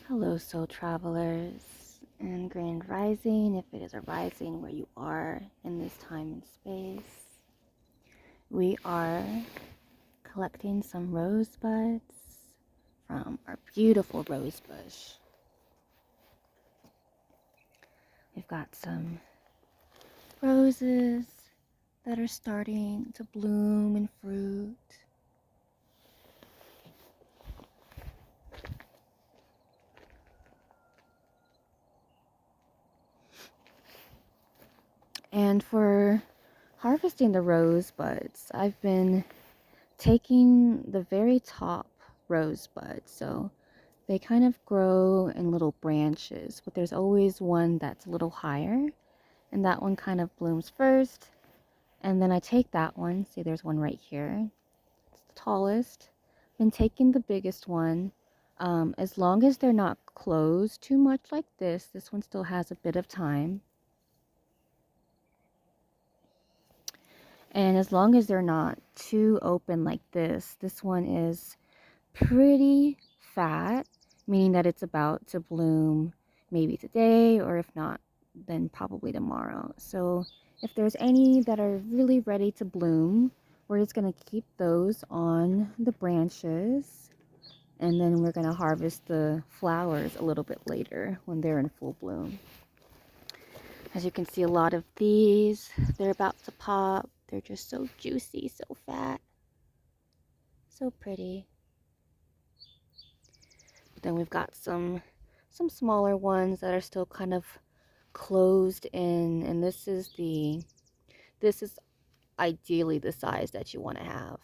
Hello, soul travelers and grand rising, if it is a rising where you are in this time and space. We are collecting some rosebuds from our beautiful rose bush. We've got some roses that are starting to bloom and fruit. And for harvesting the rosebuds, I've been taking the very top rosebud. So they kind of grow in little branches, but there's always one that's a little higher, and that one kind of blooms first. And then I take that one. See, there's one right here. It's the tallest. Been taking the biggest one. As long as they're not closed too much like this one still has a bit of time. And as long as they're not too open like this one is pretty fat, meaning that it's about to bloom maybe today, or if not, then probably tomorrow. So if there's any that are really ready to bloom, we're just going to keep those on the branches, and then we're going to harvest the flowers a little bit later when they're in full bloom. As you can see, a lot of these, they're about to pop. They're just so juicy, so fat, so pretty. Then we've got some smaller ones that are still kind of closed in, and this is ideally the size that you want to have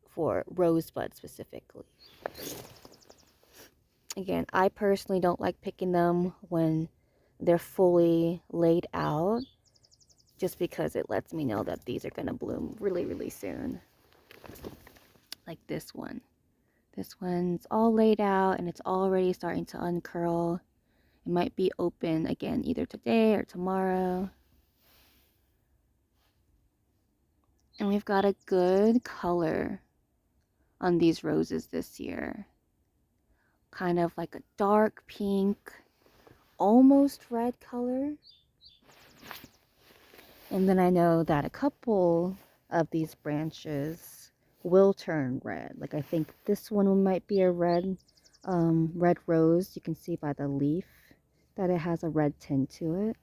for rosebud specifically. Again, I personally don't like picking them when they're fully laid out, just because it lets me know that these are going to bloom really soon. Like this one. This one's all laid out and it's already starting to uncurl. It might be open again either today or tomorrow. And we've got a good color on these roses this year. Kind of like a dark pink, almost red color. And then I know that a couple of these branches will turn red. Like I think this one might be a red rose. You can see by the leaf that it has a red tint to it.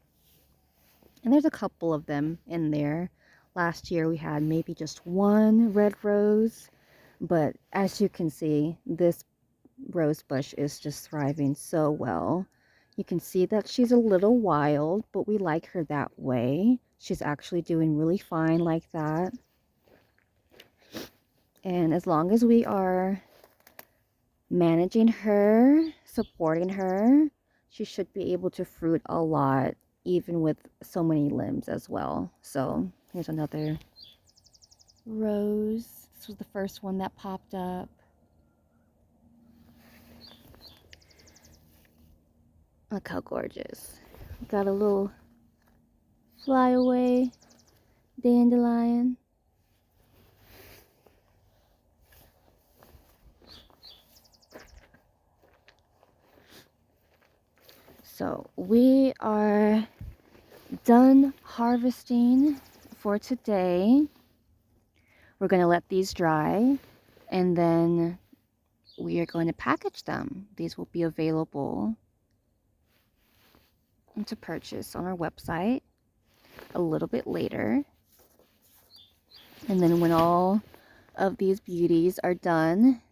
And there's a couple of them in there. Last year we had maybe just one red rose, but as you can see, this rose bush is just thriving so well. You can see that she's a little wild, but we like her that way. She's actually doing really fine like that. And as long as we are managing her, supporting her, she should be able to fruit a lot, even with so many limbs as well. So here's another rose. This was the first one that popped up. Look how gorgeous. Got a little flyaway dandelion. So we are done harvesting for today. We're going to let these dry, and then we are going to package them. These will be available to purchase on our website a little bit later. And then when all of these beauties are done,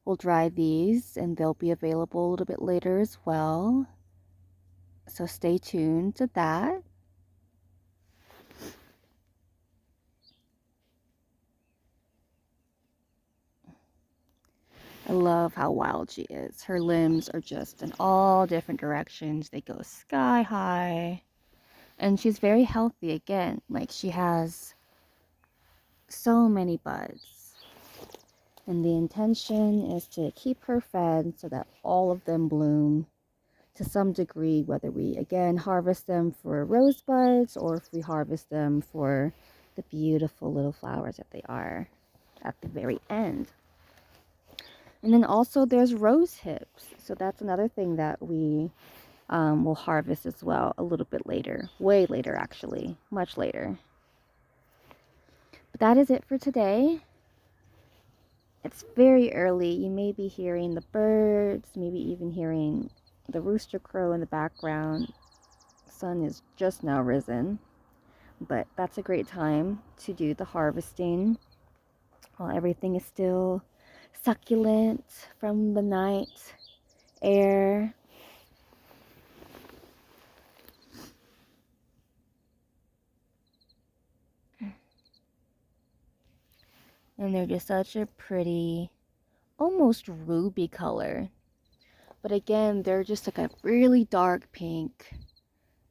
we'll dry these and they'll be available a little bit later as well. So stay tuned to that. I love how wild she is. Her limbs are just in all different directions. They go sky high. And she's very healthy again. Like she has so many buds. And the intention is to keep her fed so that all of them bloom to some degree, whether we again harvest them for rosebuds or if we harvest them for the beautiful little flowers that they are at the very end. And then also there's rose hips. So that's another thing that we will harvest as well a little bit later. Way later, actually. Much later. But that is it for today. It's very early. You may be hearing the birds, maybe even hearing the rooster crow in the background. The sun is just now risen. But that's a great time to do the harvesting while everything is still succulent from the night air. And they're just such a pretty, almost ruby color. But again, they're just like a really dark pink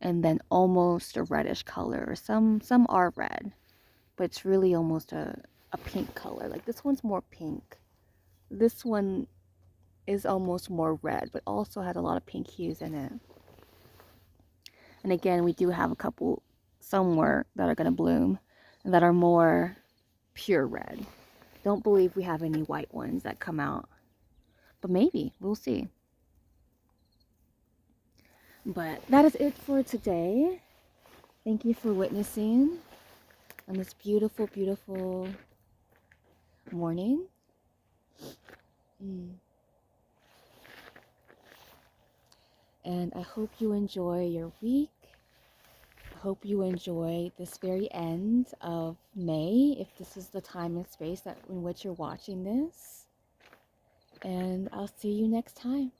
and then almost a reddish color. Or some are red, but it's really almost a pink color. Like this one's more pink. This one is almost more red, but also has a lot of pink hues in it. And again, we do have a couple somewhere that are going to bloom and that are more pure red. Don't believe we have any white ones that come out, but maybe we'll see. But that is it for today. Thank you for witnessing on this beautiful, beautiful morning. And I hope you enjoy your week. I hope you enjoy this very end of May, if this is the time and space in which you're watching this. And I'll see you next time.